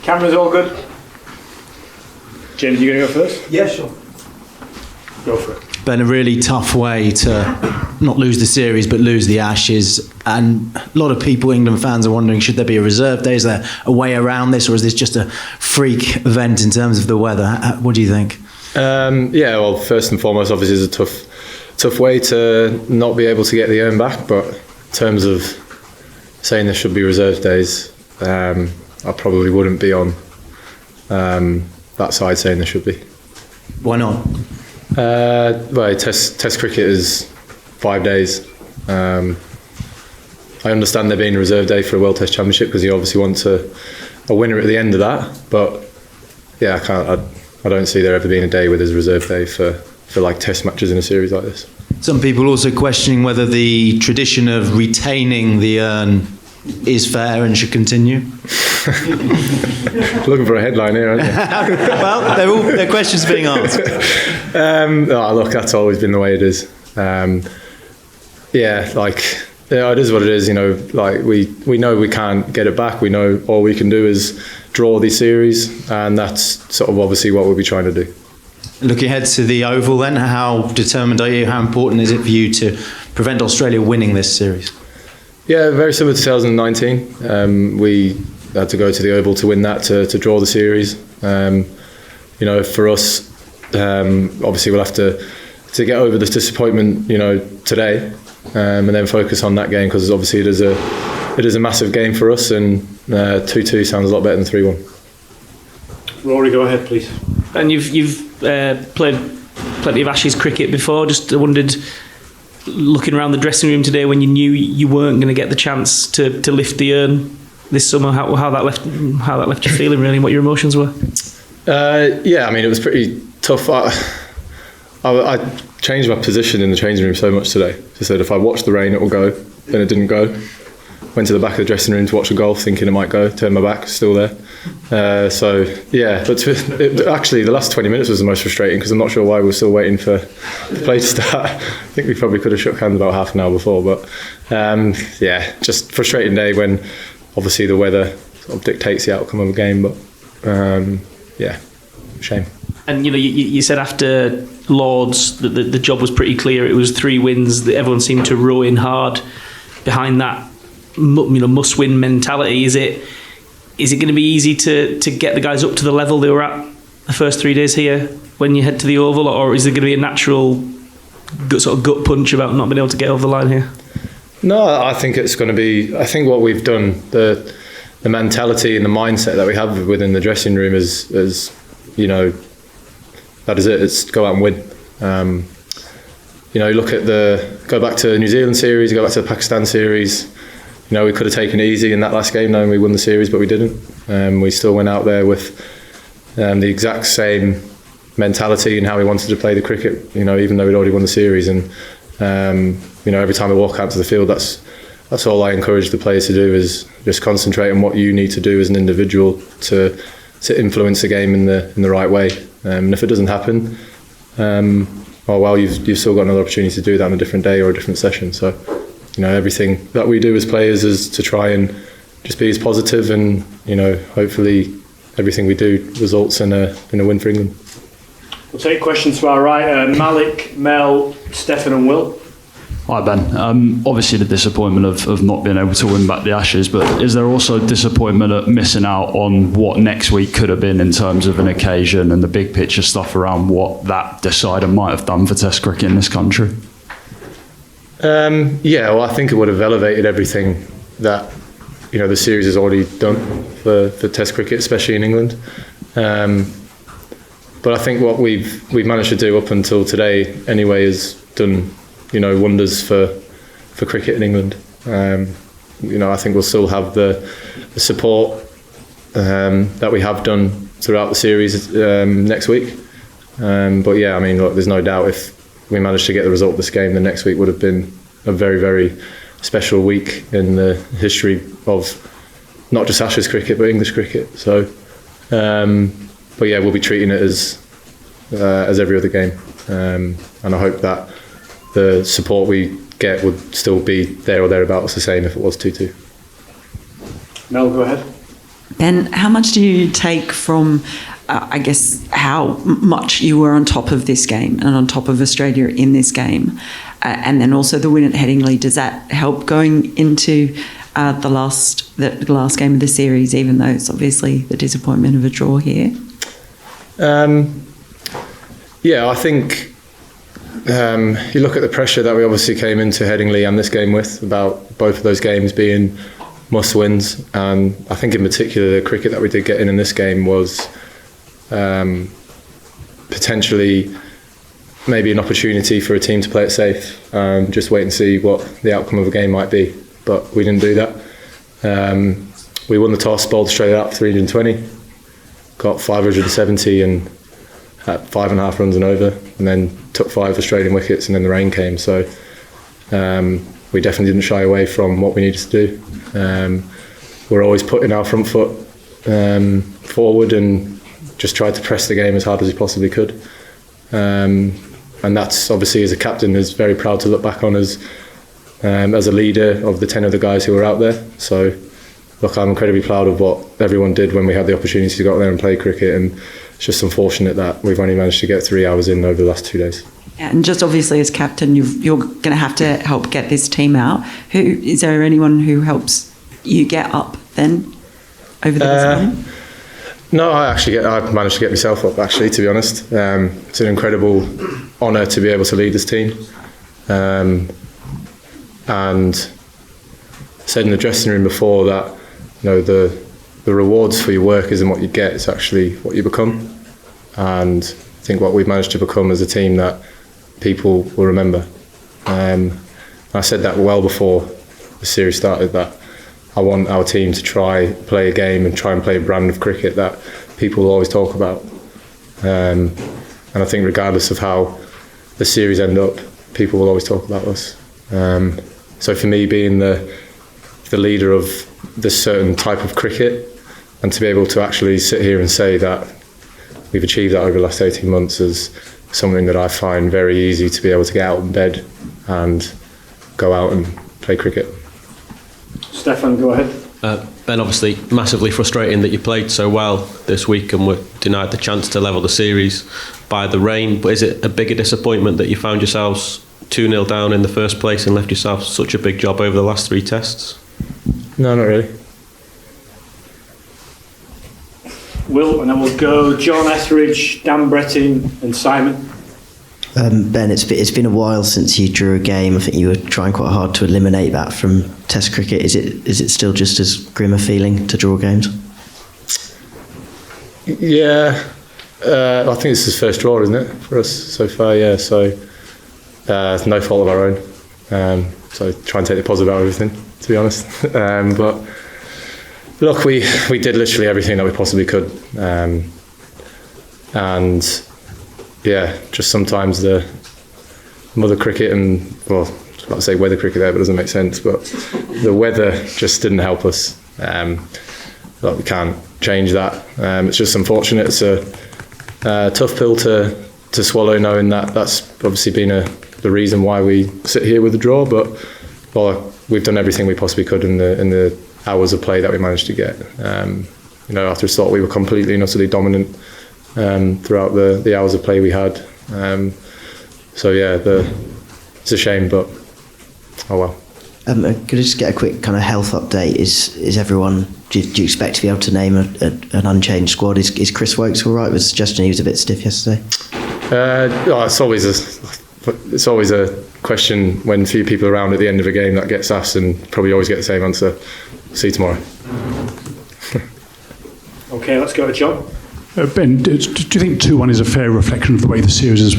Cameras all good? James, you going to go first? Yeah, sure. Go for it. Been a really tough way to not lose the series but lose the Ashes, and a lot of people, England fans, are wondering, should there be a reserve day? Is there a way around this, or is this just a freak event in terms of the weather? What do you think? Yeah, well, first and foremost, obviously it's a tough way to not be able to get the urn back, but in terms of saying there should be reserve days, I probably wouldn't be on that side saying there should be. Why not? Well, Test cricket is 5 days. I understand there being a reserve day for a World Test Championship because you obviously want a winner at the end of that. But yeah, I don't see there ever being a day where there's a reserve day for like Test matches in a series like this. Some people also questioning whether the tradition of retaining the urn is fair and should continue. Looking for a headline here, aren't you? Well, their questions being asked. Look, that's always been the way it is. It is what it is. You know, like we know we can't get it back. We know all we can do is draw these series, and that's sort of obviously what we'll be trying to do. Looking ahead to the Oval then, how determined are you? How important is it for you to prevent Australia winning this series? Yeah, very similar to 2019. We had to go to the Oval to win that, to draw the series. For us, obviously we'll have to get over this disappointment, today, and then focus on that game, because obviously it is a massive game for us, and 2-2 sounds a lot better than 3-1. Rory, go ahead, please. And you've played plenty of Ashes cricket before. Just wondered, looking around the dressing room today when you knew you weren't going to get the chance to lift the urn this summer, how that left you feeling, really, and what your emotions were? It was pretty tough. I changed my position in the changing room so much today. Just said if I watch the rain it will go, then it didn't go. Went to the back of the dressing room to watch the golf thinking it might go, turned my back, still there. Actually the last 20 minutes was the most frustrating, because I'm not sure why we were still waiting for the play to start. I think we probably could have shook hands about half an hour before, but just frustrating day when obviously the weather sort of dictates the outcome of a game, but shame. And you said after Lords that the job was pretty clear. It was 3 wins that everyone seemed to row in hard behind that must-win mentality. Is it going to be easy to get the guys up to the level they were at the first 3 days here when you head to the Oval, or is there going to be a natural sort of gut punch about not being able to get over the line here? No, I think it's going to be. I think what we've done, the mentality and the mindset that we have within the dressing room is that is it. It's go out and win. Go back to the New Zealand series, go back to the Pakistan series. We could have taken it easy in that last game knowing we won the series, but we didn't. We still went out there with the exact same mentality and how we wanted to play the cricket, even though we'd already won the series. And every time we walk out to the field, that's all I encourage the players to do, is just concentrate on what you need to do as an individual to influence the game in the right way. And if it doesn't happen, you've still got another opportunity to do that on a different day or a different session. So everything that we do as players is to try and just be as positive, and hopefully everything we do results in a win for England. We'll take questions to our right. Malik, Mel, Stefan and Will. Hi Ben. Obviously the disappointment of not being able to win back the Ashes, but is there also disappointment at missing out on what next week could have been in terms of an occasion and the big picture stuff around what that decider might have done for Test cricket in this country? I think it would have elevated everything that the series has already done for Test cricket, especially in England. But I think what we've managed to do up until today anyway has done wonders for cricket in England. I think we'll still have the support that we have done throughout the series next week. There's no doubt if we managed to get the result of this game, the next week would have been a very, very special week in the history of not just Ashes cricket but English cricket. So, we'll be treating it as every other game, and I hope that the support we get would still be there or thereabouts the same if it was 2-2. Mel, go ahead. Ben, how much do you take from, I guess, how much you were on top of this game and on top of Australia in this game, and then also the win at Headingley? Does that help going into the last game of the series, even though it's obviously the disappointment of a draw here? Yeah, I think you look at the pressure that we obviously came into Headingley and this game with, about both of those games being must-wins, and I think in particular the cricket that we did get in this game was potentially maybe an opportunity for a team to play it safe and just wait and see what the outcome of a game might be, but we didn't do that. We won the toss, bowled Australia up 320, got 570 and at 5.5 runs and over, and then took 5 Australian wickets, and then the rain came. So we definitely didn't shy away from what we needed to do. We're always putting our front foot forward and just tried to press the game as hard as we possibly could. And that's obviously, as a captain, is very proud to look back on as a leader of the 10 other guys who were out there. So look, I'm incredibly proud of what everyone did when we had the opportunity to go out there and play cricket, and it's just unfortunate that we've only managed to get 3 hours in over the last 2 days. And just obviously as captain, you're going to have to help get this team out. Is there anyone who helps you get up then over the time? No, I managed to get myself up, actually, to be honest. It's an incredible honour to be able to lead this team. And said in the dressing room before that, you know, the rewards for your work isn't what you get, it's actually what you become. And I think what we've managed to become is a team that people will remember. I said that well before the series started, that I want our team to play a game and try and play a brand of cricket that people will always talk about. And I think regardless of how the series end up, people will always talk about us. So for me, being the leader of this certain type of cricket, and to be able to actually sit here and say that we've achieved that over the last 18 months is something that I find very easy to be able to get out of bed and go out and play cricket. Stefan, go ahead. Ben, obviously massively frustrating that you played so well this week and were denied the chance to level the series by the rain, but is it a bigger disappointment that you found yourselves 2-0 down in the first place and left yourself such a big job over the last 3 tests? No, not really. Will, and then we'll go John Etheridge, Dan Brettin and Simon. Ben, it's been a while since you drew a game. I think you were trying quite hard to eliminate that from Test cricket. Is it still just as grim a feeling to draw games? Yeah, I think this is first draw, isn't it, for us so far? Yeah, so it's no fault of our own. So try and take the positive out of everything, to be honest. But look, we did literally everything that we possibly could, and yeah, just sometimes the mother cricket and, well, I was about to say weather cricket there, but it doesn't make sense, but the weather just didn't help us. Like, we can't change that. It's just unfortunate. It's a tough pill to swallow, knowing that that's obviously been the reason why we sit here with the draw, but well, we've done everything we possibly could in the hours of play that we managed to get. After a start, we were completely and utterly dominant throughout the hours of play we had. So yeah, it's a shame, but oh well. Could I just get a quick kind of health update? Is everyone? Do you expect to be able to name an unchanged squad? Is Chris Wokes all right? With the suggestion he was a bit stiff yesterday. It's always a question when few people are around at the end of a game that gets asked, and probably always get the same answer. See you tomorrow. Okay, let's go to John. Ben, do you think 2-1 is a fair reflection of the way the series has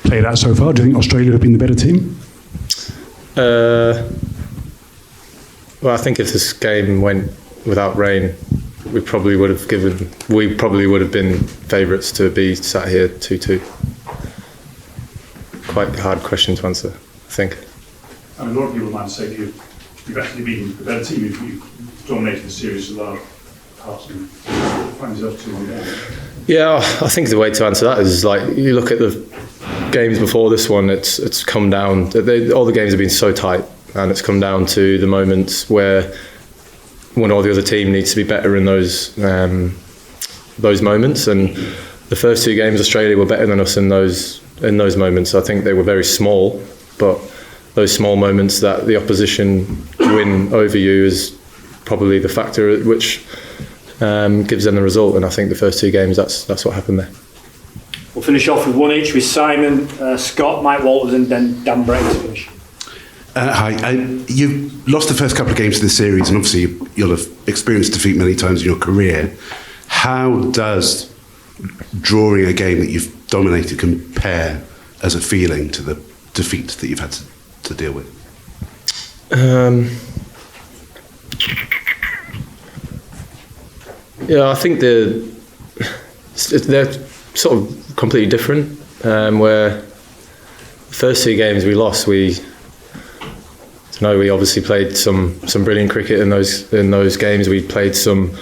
played out so far? Do you think Australia have been the better team? Well, I think if this game went without rain, we probably would have been favourites to be sat here 2-2. Quite a hard question to answer, I think. A lot of people might say you've actually been the better team if you dominated the series a large parts and find yourself 2-1 down. Yeah, I think the way to answer that is, like, you look at the games before this one, it's come down, all the games have been so tight, and it's come down to the moments where one or the other team needs to be better in those moments. And the first 2 games, Australia were better than us in those moments. I think they were very small, but those small moments that the opposition win over you is probably the factor which gives them the result. And I think the first 2 games, that's what happened there. We'll finish off with one each with Simon, Scott, Mike Walters, and then Dan Bretton to finish. Hi. You lost the first couple of games of the series, and obviously you'll have experienced defeat many times in your career. How does drawing a game that you've dominated compare as a feeling to the defeat that you've had to deal with? Yeah, I think they're sort of completely different. Where the first 2 games we lost, we obviously played some brilliant cricket in those games. We played some,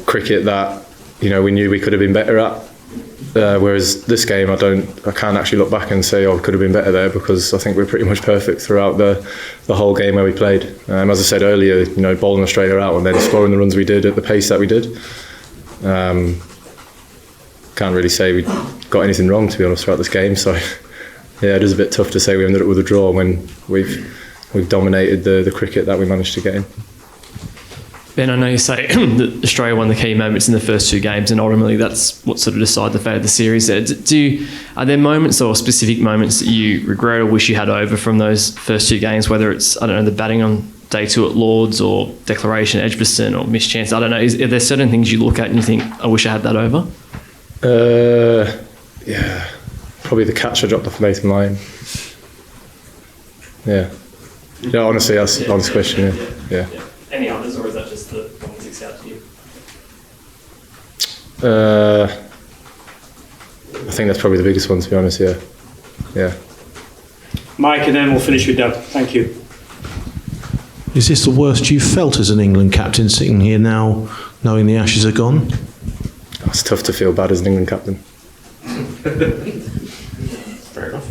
cricket that we knew we could have been better at. Whereas this game, I can't actually look back and say, could have been better there, because I think we're pretty much perfect throughout the whole game where we played. As I said earlier, bowling Australia out and then scoring the runs we did at the pace that we did. Can't really say we got anything wrong, to be honest, throughout this game. So yeah, it is a bit tough to say we ended up with a draw when we've dominated the cricket that we managed to get in. Ben, I know you say that Australia won the key moments in the first 2 games, and ultimately that's what sort of decided the fate of the series. Are there moments or specific moments that you regret or wish you had over from those first 2 games, whether it's, the batting on day 2 at Lords or declaration at Edgbaston or missed chance? I don't know. Are there certain things you look at and you think, I wish I had that over? Yeah, probably the catch I dropped off Nathan Lyon. Yeah. Yeah, honestly, that's an honest question. Yeah. Any others, or is that just the one that sticks out to you? I think that's probably the biggest one, to be honest. Yeah. Mike, and then we'll finish with Dan. Thank you. Is this the worst you've felt as an England captain, sitting here now, knowing the Ashes are gone? It's tough to feel bad as an England captain. Fair enough.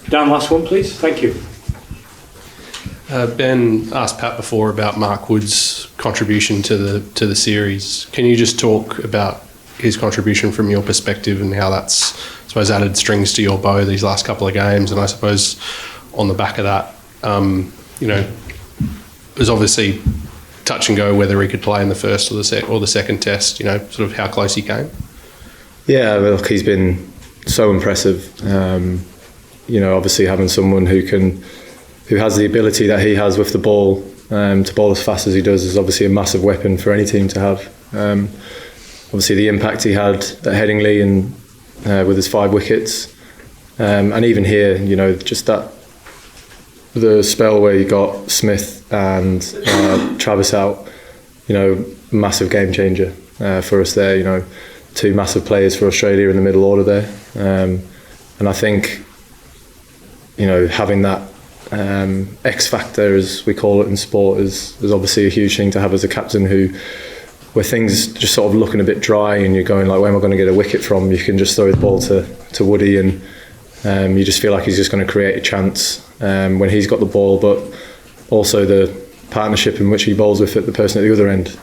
Dan, last one, please. Thank you. Ben asked Pat before about Mark Wood's contribution to the series. Can you just talk about his contribution from your perspective and how that's, I suppose, added strings to your bow these last couple of games? And I suppose on the back of that, it was obviously touch and go whether he could play in the first or the second test. Sort of how close he came. Yeah, look, he's been so impressive. Obviously having someone who has the ability that he has with the ball, to bowl as fast as he does, is obviously a massive weapon for any team to have. Obviously the impact he had at Headingley and with his 5 wickets, and even here, just that the spell where you got Smith and Travis out, massive game changer for us there. 2 massive players for Australia in the middle order there, and I think having that X factor, as we call it in sport, is obviously a huge thing to have as a captain, where things just sort of looking a bit dry and you're going like, where am I going to get a wicket from? You can just throw the ball to Woody, and you just feel like he's just going to create a chance when he's got the ball, but also the partnership in which he bowls with the person at the other end.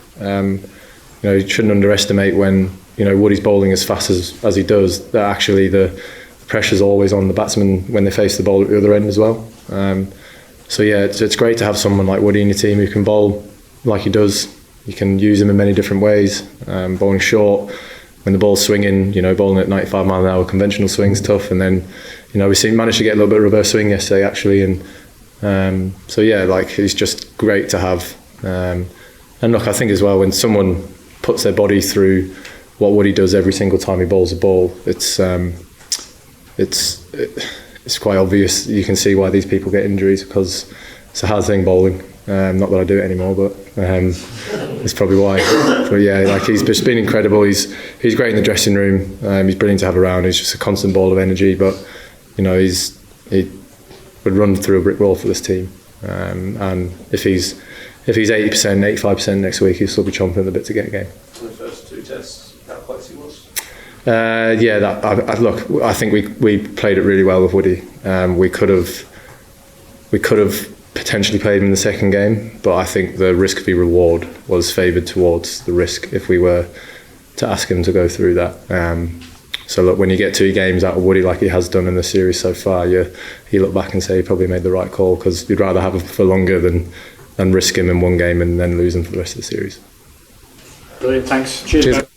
You shouldn't underestimate when Woody's bowling as fast as he does, that actually the pressure's always on the batsman when they face the ball at the other end as well. So yeah, it's great to have someone like Woody in your team who can bowl like he does. You can use him in many different ways. Bowling short, when the ball's swinging, bowling at 95 mile an hour conventional swing's tough, and then we managed to get a little bit of reverse swing yesterday actually, and so yeah, he's just great to have. And look, I think as well, when someone puts their body through what Woody does every single time he bowls a ball, it's quite obvious. You can see why these people get injuries, because it's a hard thing bowling. Not that I do it anymore, but it's probably why. But yeah, he's just been incredible. He's great in the dressing room. He's brilliant to have around. He's just a constant ball of energy. But he would run through a brick wall for this team. And if he's 80%, 85% next week, he'll still be chomping at the bit to get a game. In the first 2 tests, how close he was? Look, I think we played it really well with Woody. We could have potentially played him in the second game, but I think the risk v reward was favoured towards the risk if we were to ask him to go through that. So look, when you get 2 games out of Woody like he has done in the series so far, you look back and say he probably made the right call, because you'd rather have him for longer than risk him in 1 game and then lose him for the rest of the series. Brilliant, thanks. Cheers. Cheers.